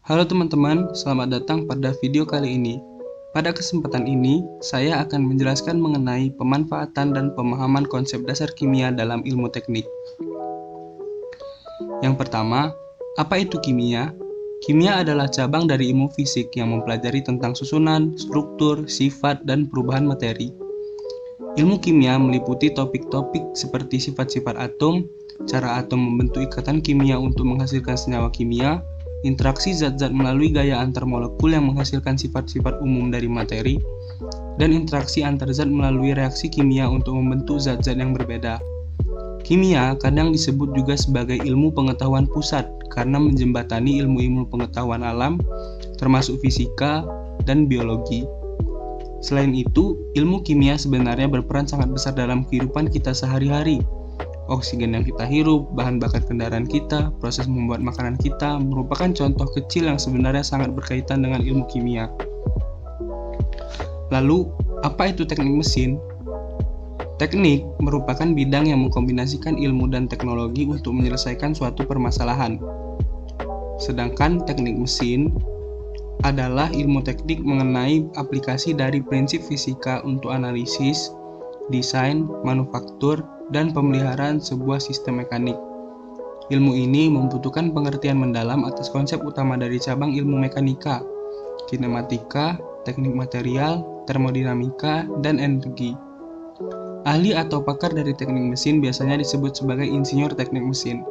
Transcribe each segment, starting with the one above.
Halo teman-teman, selamat datang pada video kali ini. Pada kesempatan ini, saya akan menjelaskan mengenai pemanfaatan dan pemahaman konsep dasar kimia dalam ilmu teknik. Yang pertama, apa itu kimia? Kimia adalah cabang dari ilmu fisik yang mempelajari tentang susunan, struktur, sifat, dan perubahan materi. Ilmu kimia meliputi topik-topik seperti sifat-sifat atom, cara atom membentuk ikatan kimia untuk menghasilkan senyawa kimia, interaksi zat-zat melalui gaya antar molekul yang menghasilkan sifat-sifat umum dari materi, dan interaksi antar zat melalui reaksi kimia untuk membentuk zat-zat yang berbeda. Kimia kadang disebut juga sebagai ilmu pengetahuan pusat karena menjembatani ilmu-ilmu pengetahuan alam, termasuk fisika dan biologi. Selain itu, ilmu kimia sebenarnya berperan sangat besar dalam kehidupan kita sehari-hari. Oksigen yang kita hirup, bahan bakar kendaraan kita, proses membuat makanan kita merupakan contoh kecil yang sebenarnya sangat berkaitan dengan ilmu kimia. Lalu, apa itu teknik mesin? Teknik merupakan bidang yang mengkombinasikan ilmu dan teknologi untuk menyelesaikan suatu permasalahan. Sedangkan teknik mesin adalah ilmu teknik mengenai aplikasi dari prinsip fisika untuk analisis, desain, manufaktur, dan pemeliharaan sebuah sistem mekanik. Ilmu ini membutuhkan pengertian mendalam atas konsep utama dari cabang ilmu mekanika, kinematika, teknik material, termodinamika, dan energi. Ahli atau pakar dari teknik mesin biasanya disebut sebagai insinyur teknik mesin,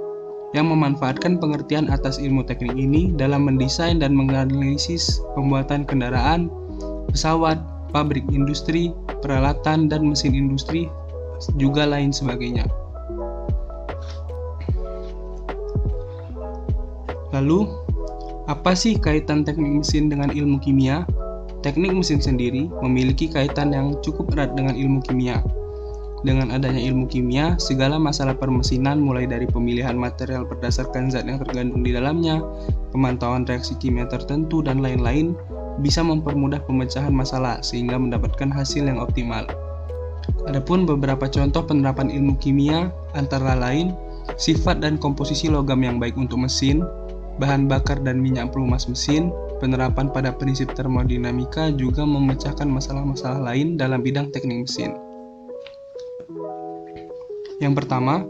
yang memanfaatkan pengertian atas ilmu teknik ini dalam mendesain dan menganalisis pembuatan kendaraan, pesawat, pabrik industri, peralatan, dan mesin industri, juga lain sebagainya. Lalu, apa sih kaitan teknik mesin dengan ilmu kimia? Teknik mesin sendiri memiliki kaitan yang cukup erat dengan ilmu kimia. Dengan adanya ilmu kimia, segala masalah permesinan mulai dari pemilihan material berdasarkan zat yang tergandung di dalamnya, pemantauan reaksi kimia tertentu, dan lain-lain bisa mempermudah pemecahan masalah sehingga mendapatkan hasil yang optimal. Adapun beberapa contoh penerapan ilmu kimia antara lain sifat dan komposisi logam yang baik untuk mesin, bahan bakar dan minyak pelumas mesin, penerapan pada prinsip termodinamika juga memecahkan masalah-masalah lain dalam bidang teknik mesin. Yang pertama,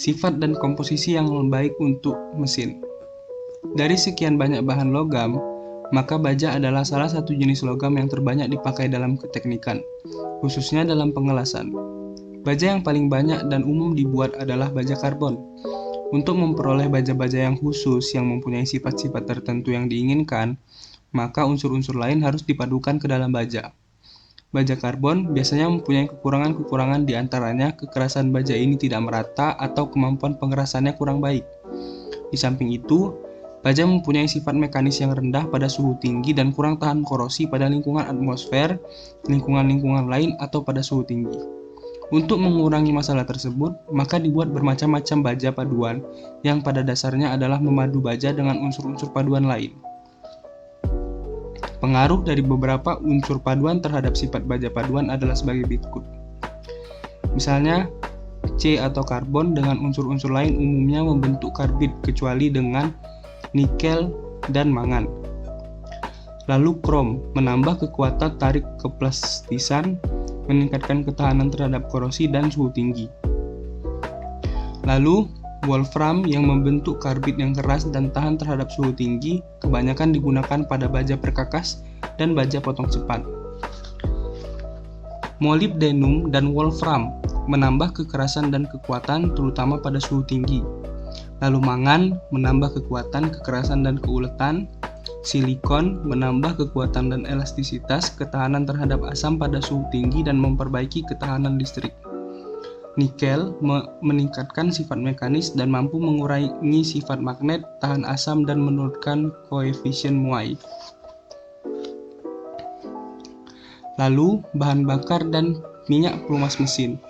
sifat dan komposisi yang baik untuk mesin. Dari sekian banyak bahan logam, maka baja adalah salah satu jenis logam yang terbanyak dipakai dalam keteknikan, khususnya dalam pengelasan. Baja yang paling banyak dan umum dibuat adalah baja karbon. Untuk memperoleh baja-baja yang khusus yang mempunyai sifat-sifat tertentu yang diinginkan, maka unsur-unsur lain harus dipadukan ke dalam baja. Baja karbon biasanya mempunyai kekurangan-kekurangan, di antaranya kekerasan baja ini tidak merata atau kemampuan pengerasannya kurang baik. Di samping itu, baja mempunyai sifat mekanis yang rendah pada suhu tinggi dan kurang tahan korosi pada lingkungan atmosfer, lingkungan-lingkungan lain, atau pada suhu tinggi. Untuk mengurangi masalah tersebut, maka dibuat bermacam-macam baja paduan yang pada dasarnya adalah memadu baja dengan unsur-unsur paduan lain. Pengaruh dari beberapa unsur paduan terhadap sifat baja paduan adalah sebagai berikut. Misalnya, C atau karbon dengan unsur-unsur lain umumnya membentuk karbid kecuali dengan nikel dan mangan. Lalu krom menambah kekuatan tarik keplastisan, meningkatkan ketahanan terhadap korosi dan suhu tinggi. Lalu wolfram yang membentuk karbid yang keras dan tahan terhadap suhu tinggi, kebanyakan digunakan pada baja perkakas dan baja potong cepat. Molybdenum dan wolfram menambah kekerasan dan kekuatan terutama pada suhu tinggi. Lalu mangan menambah kekuatan, kekerasan, dan keuletan. Silikon menambah kekuatan dan elastisitas, ketahanan terhadap asam pada suhu tinggi, dan memperbaiki ketahanan listrik. Nikel meningkatkan sifat mekanis dan mampu mengurangi sifat magnet, tahan asam, dan menurunkan koefisien muai. Lalu, bahan bakar dan minyak pelumas mesin.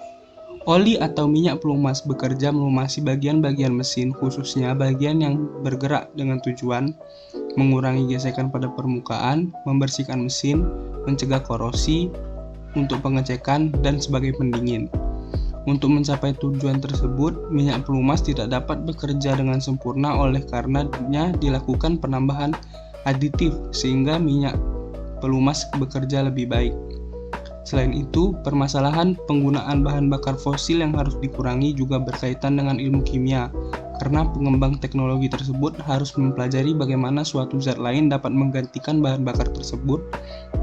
Oli atau minyak pelumas bekerja melumasi bagian-bagian mesin, khususnya bagian yang bergerak dengan tujuan mengurangi gesekan pada permukaan, membersihkan mesin, mencegah korosi, untuk pengecekan, dan sebagai pendingin. Untuk mencapai tujuan tersebut, minyak pelumas tidak dapat bekerja dengan sempurna oleh karenanya dilakukan penambahan aditif sehingga minyak pelumas bekerja lebih baik. Selain itu, permasalahan penggunaan bahan bakar fosil yang harus dikurangi juga berkaitan dengan ilmu kimia, karena pengembang teknologi tersebut harus mempelajari bagaimana suatu zat lain dapat menggantikan bahan bakar tersebut,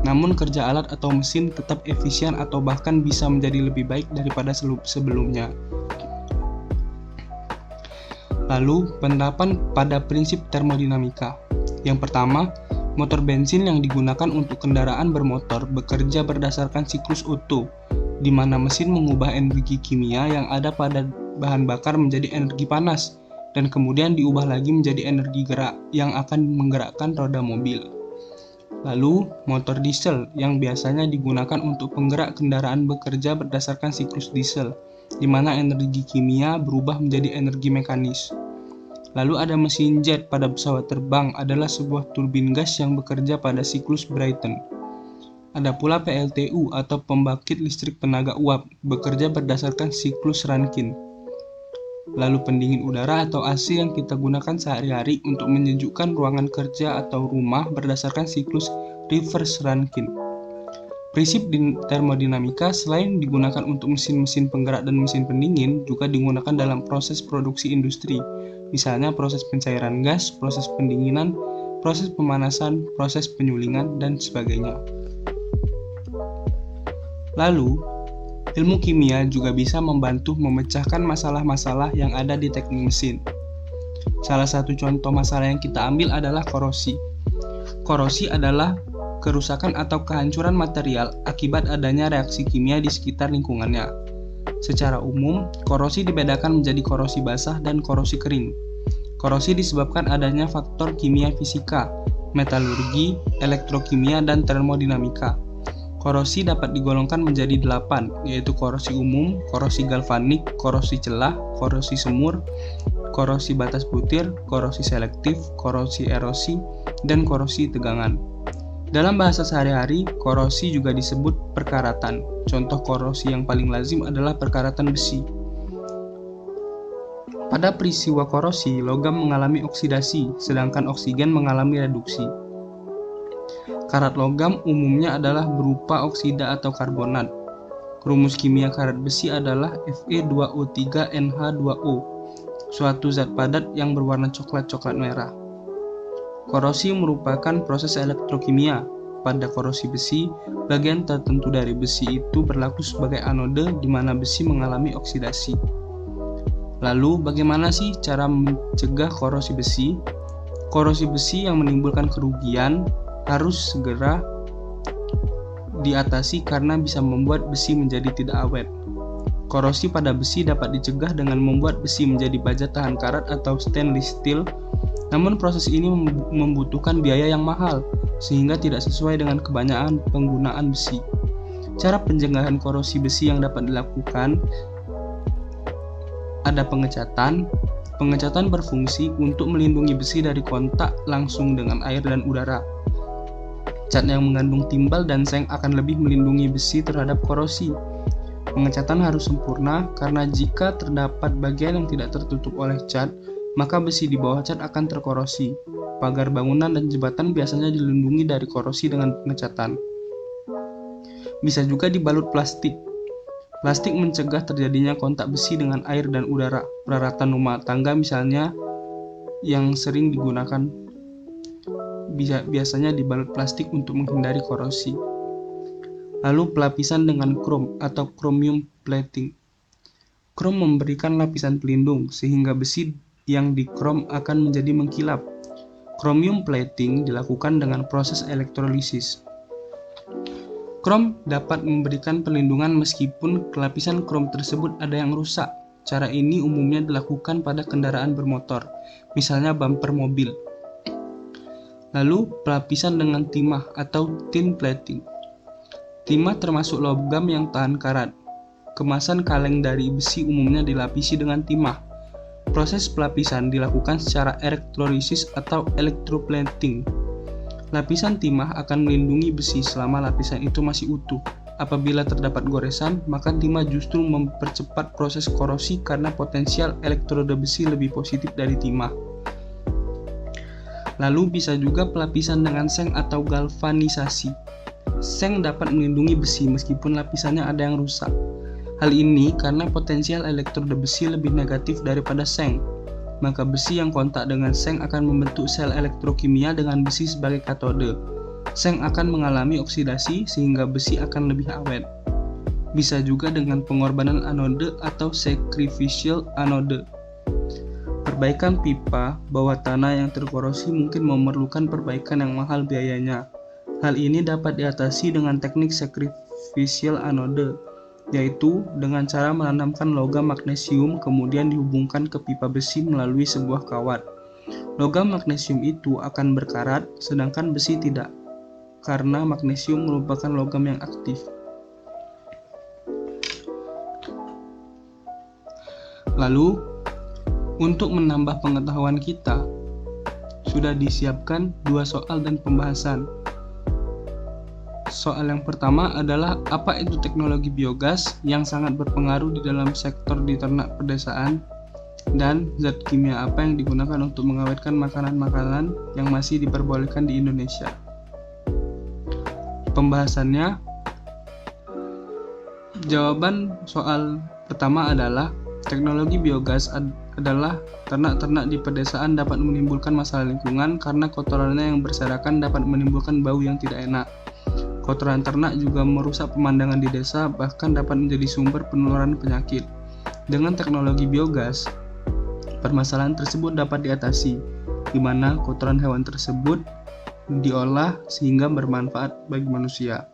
namun kerja alat atau mesin tetap efisien atau bahkan bisa menjadi lebih baik daripada sebelumnya. Lalu, penerapan pada prinsip termodinamika. Yang pertama, motor bensin yang digunakan untuk kendaraan bermotor bekerja berdasarkan siklus Otto, di mana mesin mengubah energi kimia yang ada pada bahan bakar menjadi energi panas, dan kemudian diubah lagi menjadi energi gerak yang akan menggerakkan roda mobil. Lalu, motor diesel yang biasanya digunakan untuk penggerak kendaraan bekerja berdasarkan siklus diesel, di mana energi kimia berubah menjadi energi mekanis. Lalu ada mesin jet pada pesawat terbang adalah sebuah turbin gas yang bekerja pada siklus Brayton. Ada pula PLTU atau pembangkit listrik tenaga uap bekerja berdasarkan siklus Rankine. Lalu pendingin udara atau AC yang kita gunakan sehari-hari untuk menyejukkan ruangan kerja atau rumah berdasarkan siklus reverse Rankine. Prinsip termodinamika selain digunakan untuk mesin-mesin penggerak dan mesin pendingin juga digunakan dalam proses produksi industri. Misalnya proses pencairan gas, proses pendinginan, proses pemanasan, proses penyulingan, dan sebagainya. Lalu, ilmu kimia juga bisa membantu memecahkan masalah-masalah yang ada di teknik mesin. Salah satu contoh masalah yang kita ambil adalah korosi. Korosi adalah kerusakan atau kehancuran material akibat adanya reaksi kimia di sekitar lingkungannya. Secara umum, korosi dibedakan menjadi korosi basah dan korosi kering. Korosi disebabkan adanya faktor kimia fisika, metalurgi, elektrokimia, dan termodinamika. Korosi dapat digolongkan menjadi 8, yaitu korosi umum, korosi galvanik, korosi celah, korosi semur, korosi batas butir, korosi selektif, korosi erosi, dan korosi tegangan. Dalam bahasa sehari-hari, korosi juga disebut perkaratan. Contoh korosi yang paling lazim adalah perkaratan besi. Pada peristiwa korosi, logam mengalami oksidasi, sedangkan oksigen mengalami reduksi. Karat logam umumnya adalah berupa oksida atau karbonat. Rumus kimia karat besi adalah Fe2O3NH2O, suatu zat padat yang berwarna coklat-coklat merah. Korosi merupakan proses elektrokimia. Pada korosi besi, bagian tertentu dari besi itu berlaku sebagai anode di mana besi mengalami oksidasi. Lalu, bagaimana sih cara mencegah korosi besi? Korosi besi yang menimbulkan kerugian harus segera diatasi karena bisa membuat besi menjadi tidak awet. Korosi pada besi dapat dicegah dengan membuat besi menjadi baja tahan karat atau stainless steel. Namun proses ini membutuhkan biaya yang mahal, sehingga tidak sesuai dengan kebanyakan penggunaan besi. Cara pencegahan korosi besi yang dapat dilakukan ada pengecatan. Pengecatan berfungsi untuk melindungi besi dari kontak langsung dengan air dan udara. Cat yang mengandung timbal dan seng akan lebih melindungi besi terhadap korosi. Pengecatan harus sempurna karena jika terdapat bagian yang tidak tertutup oleh cat, maka besi di bawah cat akan terkorosi. Pagar bangunan dan jembatan biasanya dilindungi dari korosi dengan pengecatan. Bisa juga dibalut plastik. Plastik mencegah terjadinya kontak besi dengan air dan udara. Peralatan rumah tangga misalnya yang sering digunakan biasanya dibalut plastik untuk menghindari korosi. Lalu pelapisan dengan krom atau chromium plating. Krom memberikan lapisan pelindung sehingga besi yang dikrom akan menjadi mengkilap. Chromium plating dilakukan dengan proses elektrolisis. Krom dapat memberikan perlindungan meskipun lapisan krom tersebut ada yang rusak. Cara ini umumnya dilakukan pada kendaraan bermotor, misalnya bumper mobil. Lalu, pelapisan dengan timah atau tin plating. Timah termasuk logam yang tahan karat. Kemasan kaleng dari besi umumnya dilapisi dengan timah. Proses pelapisan dilakukan secara elektrolisis atau electroplating. Lapisan timah akan melindungi besi selama lapisan itu masih utuh. Apabila terdapat goresan, maka timah justru mempercepat proses korosi karena potensial elektroda besi lebih positif dari timah. Lalu bisa juga pelapisan dengan seng atau galvanisasi. Seng dapat melindungi besi meskipun lapisannya ada yang rusak. Hal ini karena potensial elektroda besi lebih negatif daripada seng. Maka besi yang kontak dengan seng akan membentuk sel elektrokimia dengan besi sebagai katode. Seng akan mengalami oksidasi sehingga besi akan lebih awet. Bisa juga dengan pengorbanan anode atau sacrificial anode. Perbaikan pipa bawah tanah yang terkorosi mungkin memerlukan perbaikan yang mahal biayanya. Hal ini dapat diatasi dengan teknik sacrificial anode, yaitu dengan cara menanamkan logam magnesium kemudian dihubungkan ke pipa besi melalui sebuah kawat. Logam magnesium itu akan berkarat, sedangkan besi tidak, karena magnesium merupakan logam yang aktif. Lalu, untuk menambah pengetahuan kita, sudah disiapkan 2 soal dan pembahasan. Soal yang pertama adalah apa itu teknologi biogas yang sangat berpengaruh di dalam sektor di ternak pedesaan, dan zat kimia apa yang digunakan untuk mengawetkan makanan-makanan yang masih diperbolehkan di Indonesia. Pembahasannya, jawaban soal pertama adalah teknologi biogas adalah ternak-ternak di pedesaan dapat menimbulkan masalah lingkungan karena kotorannya yang berserakan dapat menimbulkan bau yang tidak enak. Kotoran ternak juga merusak pemandangan di desa, bahkan dapat menjadi sumber penularan penyakit. Dengan teknologi biogas, permasalahan tersebut dapat diatasi, di mana kotoran hewan tersebut diolah sehingga bermanfaat bagi manusia.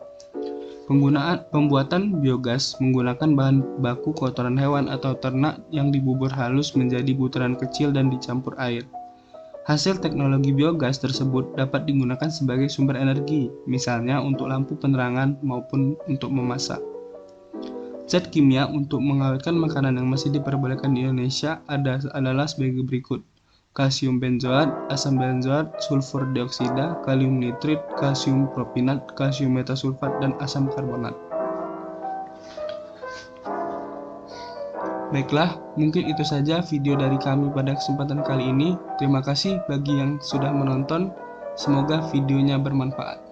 Pembuatan biogas menggunakan bahan baku kotoran hewan atau ternak yang dibubur halus menjadi butiran kecil dan dicampur air. Hasil teknologi biogas tersebut dapat digunakan sebagai sumber energi, misalnya untuk lampu penerangan maupun untuk memasak. Zat kimia untuk mengawetkan makanan yang masih diperbolehkan di Indonesia adalah sebagai berikut: kalsium benzoat, asam benzoat, sulfur dioksida, kalium nitrit, kalsium propinat, kalsium metasulfat, dan asam karbonat. Baiklah, mungkin itu saja video dari kami pada kesempatan kali ini. Terima kasih bagi yang sudah menonton. Semoga videonya bermanfaat.